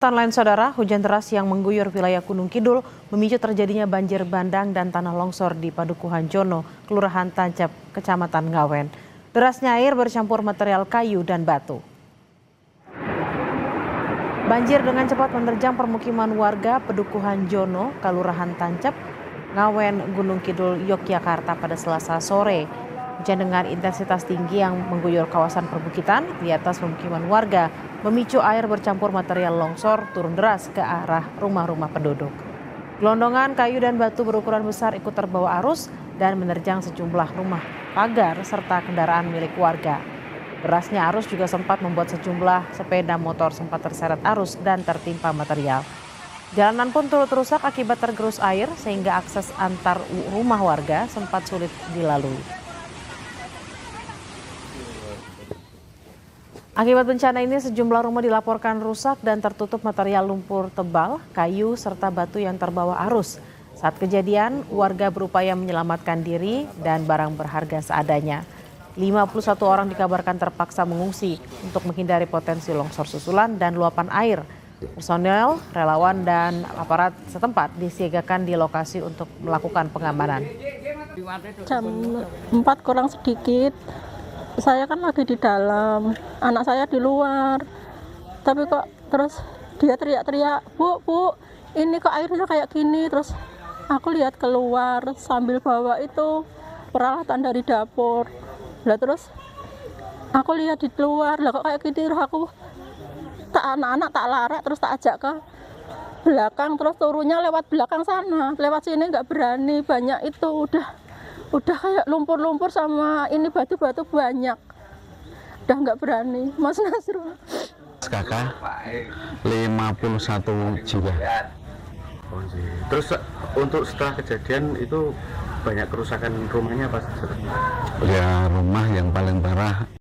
Informasi lain saudara, hujan deras yang mengguyur wilayah Gunung Kidul memicu terjadinya banjir bandang dan tanah longsor di Padukuhan Jono, Kelurahan Tancap, Kecamatan Ngawen. Derasnya air bercampur material kayu dan batu. Banjir dengan cepat menerjang permukiman warga Padukuhan Jono, Kelurahan Tancap, Ngawen, Gunung Kidul, Yogyakarta pada Selasa sore. Hujan dengan intensitas tinggi yang mengguyur kawasan perbukitan di atas pemukiman warga memicu air bercampur material longsor turun deras ke arah rumah-rumah penduduk. Gelondongan kayu dan batu berukuran besar ikut terbawa arus dan menerjang sejumlah rumah, pagar, serta kendaraan milik warga. Derasnya arus juga sempat membuat sejumlah sepeda motor sempat terseret arus dan tertimpa material. Jalanan pun turut rusak akibat tergerus air sehingga akses antar rumah warga sempat sulit dilalui. Akibat bencana ini sejumlah rumah dilaporkan rusak dan tertutup material lumpur tebal, kayu, serta batu yang terbawa arus. Saat kejadian, warga berupaya menyelamatkan diri dan barang berharga seadanya. 51 orang dikabarkan terpaksa mengungsi untuk menghindari potensi longsor susulan dan luapan air. Personel, relawan, dan aparat setempat disiagakan di lokasi untuk melakukan pengamanan. Jam 4 kurang sedikit. Saya kan lagi di dalam, anak saya di luar. Tapi kok terus dia teriak-teriak, Bu, ini kok airnya kayak gini. Terus aku lihat keluar sambil bawa itu peralatan dari dapur. Lah terus aku lihat di luar, lah kok kayak gini. Terus aku anak-anak tak larak, terus tak ajak ke belakang. Terus turunnya lewat belakang sana, lewat sini nggak berani, banyak itu udah kayak lumpur-lumpur sama ini batu-batu banyak, udah nggak berani. Mas Nasrul Kakak 51 jiwa. Terus untuk setelah kejadian itu banyak kerusakan rumahnya apa? Ya rumah yang paling parah